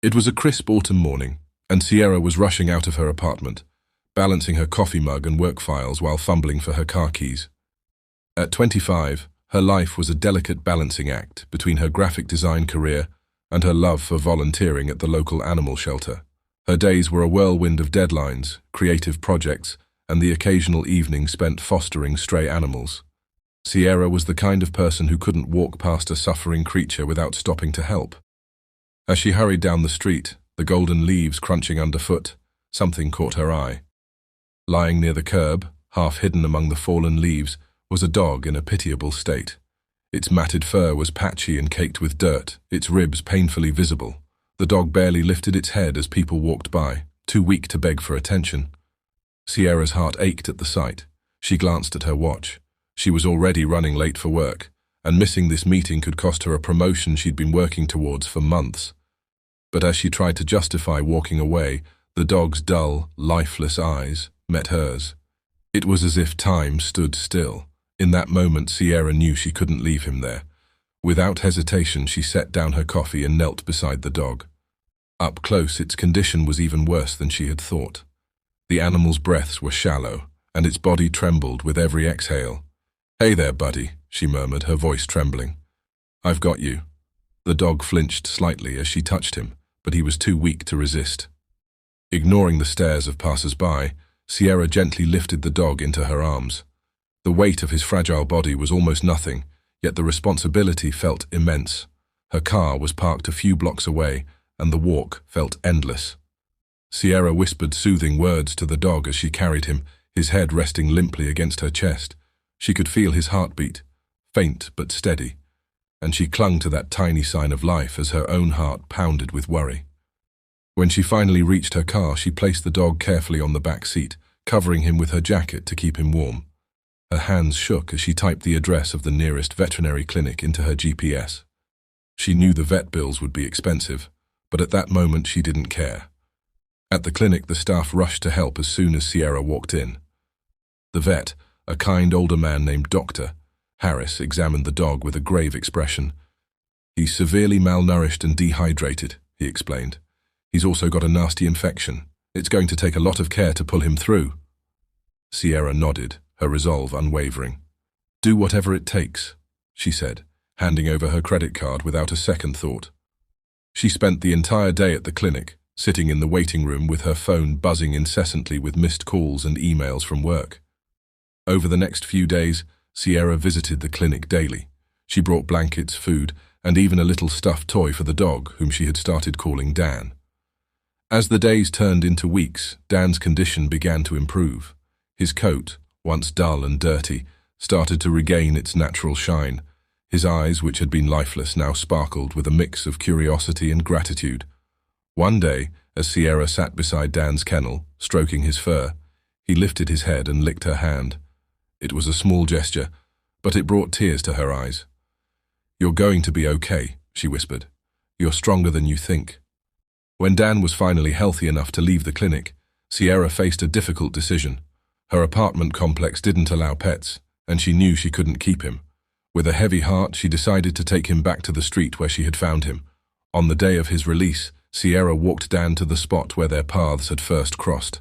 It was a crisp autumn morning, and Sierra was rushing out of her apartment, balancing her coffee mug and work files while fumbling for her car keys. At 25, her life was a delicate balancing act between her graphic design career and her love for volunteering at the local animal shelter. Her days were a whirlwind of deadlines, creative projects, and the occasional evening spent fostering stray animals. Sierra was the kind of person who couldn't walk past a suffering creature without stopping to help. As she hurried down the street, the golden leaves crunching underfoot, something caught her eye. Lying near the curb, half hidden among the fallen leaves, was a dog in a pitiable state. Its matted fur was patchy and caked with dirt, its ribs painfully visible. The dog barely lifted its head as people walked by, too weak to beg for attention. Sierra's heart ached at the sight. She glanced at her watch. She was already running late for work, and missing this meeting could cost her a promotion she'd been working towards for months. But as she tried to justify walking away, the dog's dull, lifeless eyes met hers. It was as if time stood still. In that moment, Sierra knew she couldn't leave him there. Without hesitation, she set down her coffee and knelt beside the dog. Up close, its condition was even worse than she had thought. The animal's breaths were shallow, and its body trembled with every exhale. "Hey there, buddy," she murmured, her voice trembling. "I've got you." The dog flinched slightly as she touched him, but he was too weak to resist. Ignoring the stares of passers-by, Sierra gently lifted the dog into her arms. The weight of his fragile body was almost nothing, yet the responsibility felt immense. Her car was parked a few blocks away, and the walk felt endless. Sierra whispered soothing words to the dog as she carried him, his head resting limply against her chest. She could feel his heartbeat, faint but steady, and she clung to that tiny sign of life as her own heart pounded with worry. When she finally reached her car, she placed the dog carefully on the back seat, covering him with her jacket to keep him warm. Her hands shook as she typed the address of the nearest veterinary clinic into her GPS. She knew the vet bills would be expensive, but at that moment she didn't care. At the clinic, the staff rushed to help as soon as Sierra walked in. The vet, a kind older man named Dr. Harris, examined the dog with a grave expression. "He's severely malnourished and dehydrated," he explained. "He's also got a nasty infection. It's going to take a lot of care to pull him through." Sierra nodded, her resolve unwavering. "Do whatever it takes," she said, handing over her credit card without a second thought. She spent the entire day at the clinic, sitting in the waiting room with her phone buzzing incessantly with missed calls and emails from work. Over the next few days, Sierra visited the clinic daily. She brought blankets, food, and even a little stuffed toy for the dog, whom she had started calling Dan. As the days turned into weeks, Dan's condition began to improve. His coat, once dull and dirty, started to regain its natural shine. His eyes, which had been lifeless, now sparkled with a mix of curiosity and gratitude. One day, as Sierra sat beside Dan's kennel, stroking his fur, he lifted his head and licked her hand. It was a small gesture, but it brought tears to her eyes. "You're going to be okay," she whispered. "You're stronger than you think." When Dan was finally healthy enough to leave the clinic, Sierra faced a difficult decision. Her apartment complex didn't allow pets, and she knew she couldn't keep him. With a heavy heart, she decided to take him back to the street where she had found him. On the day of his release, Sierra walked Dan to the spot where their paths had first crossed.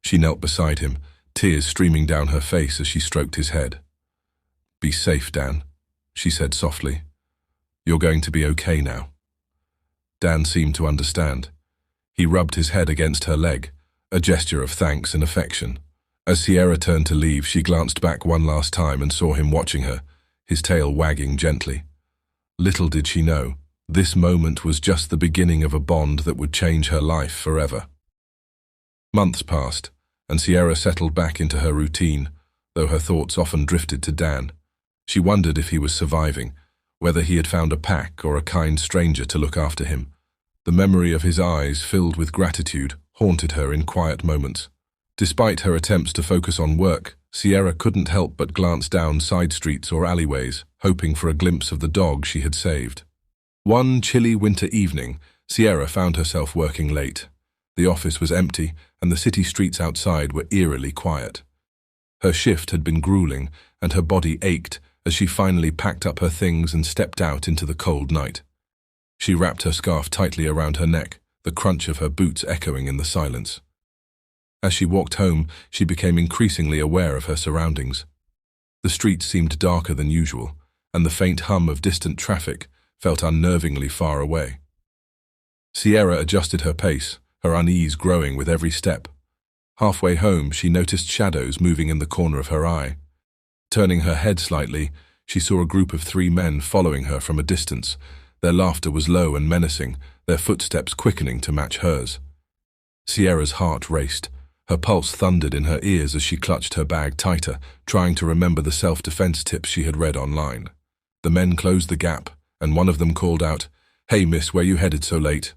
She knelt beside him, tears streaming down her face as she stroked his head. "Be safe, Dan," she said softly. "You're going to be okay now." Dan seemed to understand. He rubbed his head against her leg, a gesture of thanks and affection. As Sierra turned to leave, she glanced back one last time and saw him watching her, his tail wagging gently. Little did she know, this moment was just the beginning of a bond that would change her life forever. Months passed, and Sierra settled back into her routine, though her thoughts often drifted to Dan. She wondered if he was surviving, whether he had found a pack or a kind stranger to look after him. The memory of his eyes, filled with gratitude, haunted her in quiet moments. Despite her attempts to focus on work, Sierra couldn't help but glance down side streets or alleyways, hoping for a glimpse of the dog she had saved. One chilly winter evening, Sierra found herself working late. The office was empty, and the city streets outside were eerily quiet. Her shift had been grueling, and her body ached as she finally packed up her things and stepped out into the cold night. She wrapped her scarf tightly around her neck, the crunch of her boots echoing in the silence. As she walked home, she became increasingly aware of her surroundings. The streets seemed darker than usual, and the faint hum of distant traffic felt unnervingly far away. Sierra adjusted her pace, her unease growing with every step. Halfway home, she noticed shadows moving in the corner of her eye. Turning her head slightly, she saw a group of 3 men following her from a distance. Their laughter was low and menacing, their footsteps quickening to match hers. Sierra's heart raced. Her pulse thundered in her ears as she clutched her bag tighter, trying to remember the self-defense tips she had read online. The men closed the gap, and one of them called out, "Hey miss, where you headed so late?"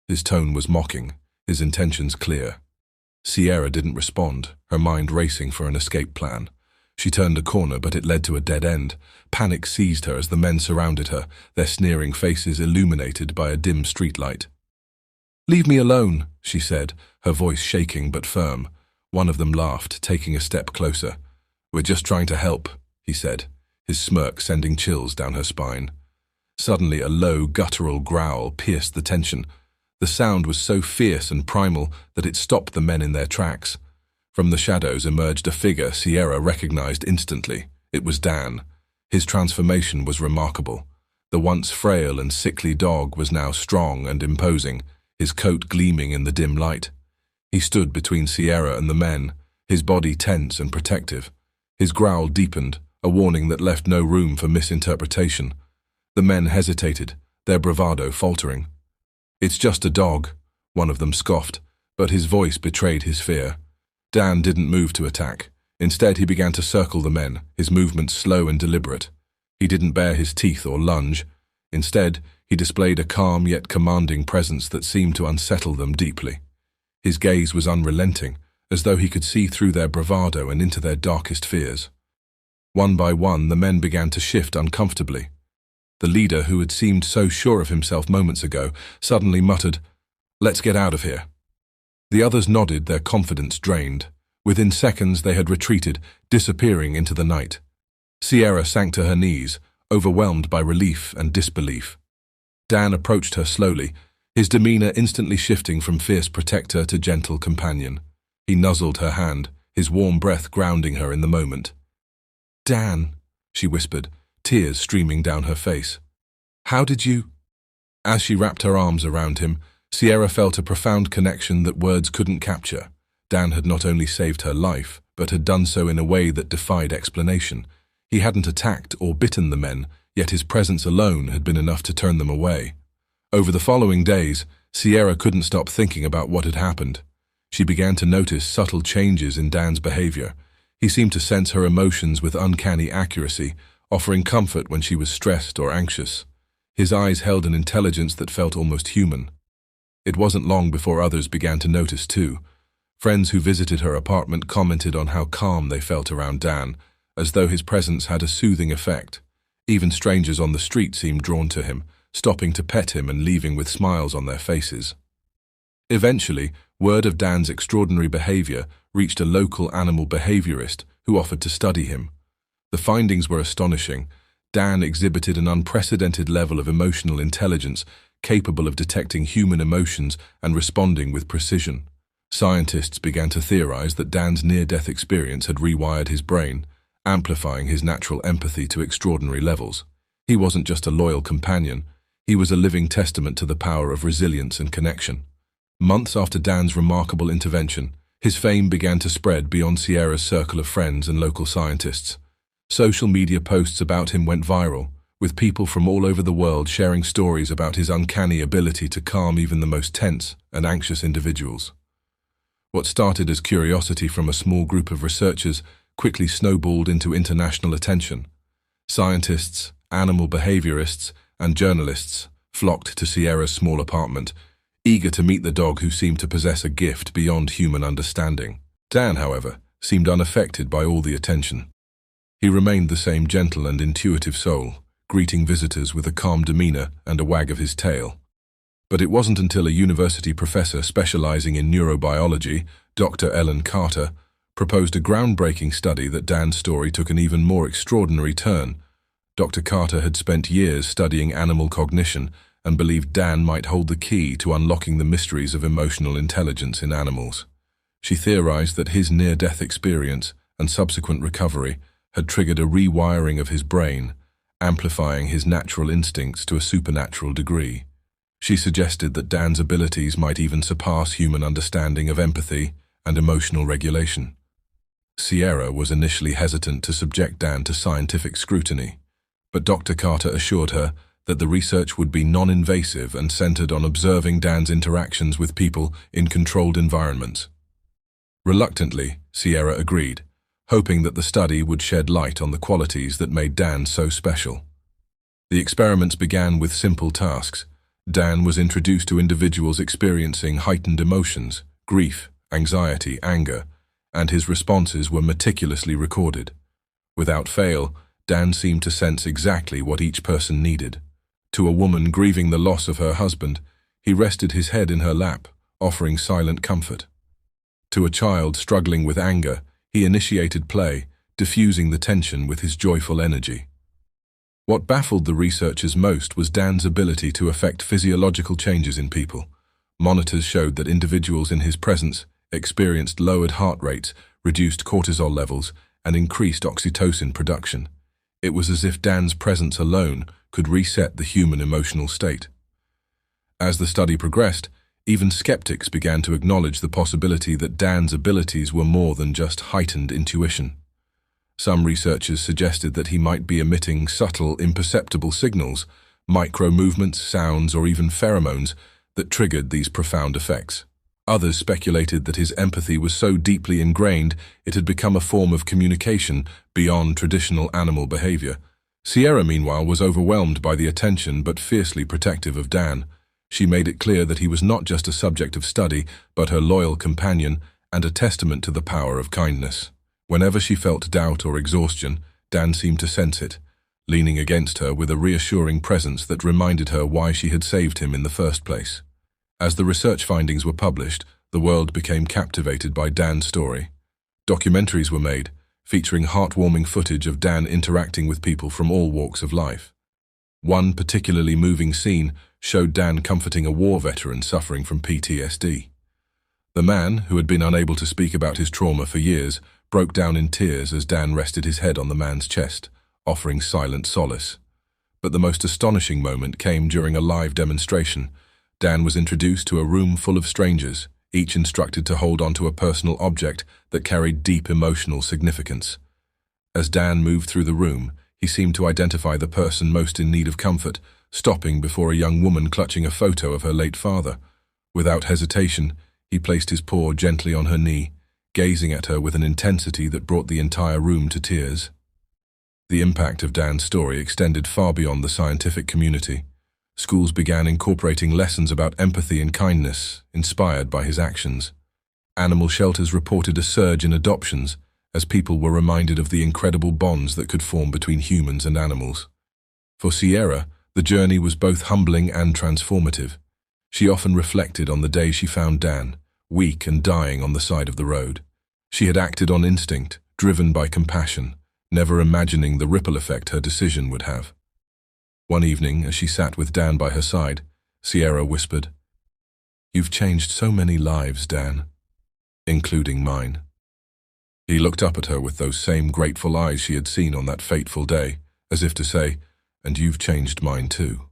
His tone was mocking, his intentions clear. Sierra didn't respond, her mind racing for an escape plan. She turned a corner, but it led to a dead end. Panic seized her as the men surrounded her, their sneering faces illuminated by a dim streetlight. "Leave me alone," she said, her voice shaking but firm. One of them laughed, taking a step closer. "We're just trying to help," he said, his smirk sending chills down her spine. Suddenly, a low, guttural growl pierced the tension. The sound was so fierce and primal that it stopped the men in their tracks. From the shadows emerged a figure Sierra recognized instantly. It was Dan. His transformation was remarkable. The once frail and sickly dog was now strong and imposing, his coat gleaming in the dim light. He stood between Sierra and the men, his body tense and protective. His growl deepened, a warning that left no room for misinterpretation. The men hesitated, their bravado faltering. "It's just a dog," one of them scoffed, but his voice betrayed his fear. Dan didn't move to attack. Instead, he began to circle the men, his movements slow and deliberate. He didn't bare his teeth or lunge. Instead, he displayed a calm yet commanding presence that seemed to unsettle them deeply. His gaze was unrelenting, as though he could see through their bravado and into their darkest fears. One by one, the men began to shift uncomfortably. The leader, who had seemed so sure of himself moments ago, suddenly muttered, "Let's get out of here." The others nodded, their confidence drained. Within seconds they had retreated, disappearing into the night. Sierra sank to her knees, overwhelmed by relief and disbelief. Dan approached her slowly, his demeanor instantly shifting from fierce protector to gentle companion. He nuzzled her hand, his warm breath grounding her in the moment. "Dan," she whispered, tears streaming down her face. "How did you—" As she wrapped her arms around him, Sierra felt a profound connection that words couldn't capture. Dan had not only saved her life, but had done so in a way that defied explanation. He hadn't attacked or bitten the men, yet his presence alone had been enough to turn them away. Over the following days, Sierra couldn't stop thinking about what had happened. She began to notice subtle changes in Dan's behavior. He seemed to sense her emotions with uncanny accuracy, offering comfort when she was stressed or anxious. His eyes held an intelligence that felt almost human. It wasn't long before others began to notice too. Friends who visited her apartment commented on how calm they felt around Dan, as though his presence had a soothing effect. Even strangers on the street seemed drawn to him, stopping to pet him and leaving with smiles on their faces. Eventually, word of Dan's extraordinary behavior reached a local animal behaviorist who offered to study him. The findings were astonishing. Dan exhibited an unprecedented level of emotional intelligence, capable of detecting human emotions and responding with precision. Scientists began to theorize that Dan's near-death experience had rewired his brain, amplifying his natural empathy to extraordinary levels. He wasn't just a loyal companion, he was a living testament to the power of resilience and connection. Months after Dan's remarkable intervention, his fame began to spread beyond Sierra's circle of friends and local scientists. Social media posts about him went viral, with people from all over the world sharing stories about his uncanny ability to calm even the most tense and anxious individuals. What started as curiosity from a small group of researchers quickly snowballed into international attention. Scientists, animal behaviorists, and journalists flocked to Sierra's small apartment, eager to meet the dog who seemed to possess a gift beyond human understanding. Dan, however, seemed unaffected by all the attention. He remained the same gentle and intuitive soul, greeting visitors with a calm demeanor and a wag of his tail. But it wasn't until a university professor specializing in neurobiology, Dr. Ellen Carter, proposed a groundbreaking study that Dan's story took an even more extraordinary turn. Dr. Carter had spent years studying animal cognition and believed Dan might hold the key to unlocking the mysteries of emotional intelligence in animals. She theorized that his near-death experience and subsequent recovery had triggered a rewiring of his brain, amplifying his natural instincts to a supernatural degree. She suggested that Dan's abilities might even surpass human understanding of empathy and emotional regulation. Sierra was initially hesitant to subject Dan to scientific scrutiny, but Dr. Carter assured her that the research would be non-invasive and centered on observing Dan's interactions with people in controlled environments. Reluctantly, Sierra agreed, hoping that the study would shed light on the qualities that made Dan so special. The experiments began with simple tasks. Dan was introduced to individuals experiencing heightened emotions, grief, anxiety, anger, and his responses were meticulously recorded. Without fail, Dan seemed to sense exactly what each person needed. To a woman grieving the loss of her husband, he rested his head in her lap, offering silent comfort. To a child struggling with anger, he initiated play, diffusing the tension with his joyful energy. What baffled the researchers most was Dan's ability to affect physiological changes in people. Monitors showed that individuals in his presence experienced lowered heart rates, reduced cortisol levels, and increased oxytocin production. It was as if Dan's presence alone could reset the human emotional state. As the study progressed, even skeptics began to acknowledge the possibility that Dan's abilities were more than just heightened intuition. Some researchers suggested that he might be emitting subtle, imperceptible signals, micro-movements, sounds, or even pheromones that triggered these profound effects. Others speculated that his empathy was so deeply ingrained it had become a form of communication beyond traditional animal behavior. Sierra, meanwhile, was overwhelmed by the attention but fiercely protective of Dan. She made it clear that he was not just a subject of study, but her loyal companion and a testament to the power of kindness. Whenever she felt doubt or exhaustion, Dan seemed to sense it, leaning against her with a reassuring presence that reminded her why she had saved him in the first place. As the research findings were published, the world became captivated by Dan's story. Documentaries were made, featuring heartwarming footage of Dan interacting with people from all walks of life. One particularly moving scene showed Dan comforting a war veteran suffering from PTSD. The man, who had been unable to speak about his trauma for years, broke down in tears as Dan rested his head on the man's chest, offering silent solace. But the most astonishing moment came during a live demonstration. Dan was introduced to a room full of strangers, each instructed to hold onto a personal object that carried deep emotional significance. As Dan moved through the room, he seemed to identify the person most in need of comfort, stopping before a young woman clutching a photo of her late father. Without hesitation, he placed his paw gently on her knee, gazing at her with an intensity that brought the entire room to tears. The impact of Dan's story extended far beyond the scientific community. Schools began incorporating lessons about empathy and kindness, inspired by his actions. Animal shelters reported a surge in adoptions, as people were reminded of the incredible bonds that could form between humans and animals. For Sierra, the journey was both humbling and transformative. She often reflected on the day she found Dan, weak and dying on the side of the road. She had acted on instinct, driven by compassion, never imagining the ripple effect her decision would have. One evening, as she sat with Dan by her side, Sierra whispered, "You've changed so many lives, Dan, including mine." He looked up at her with those same grateful eyes she had seen on that fateful day, as if to say, "And you've changed mine too."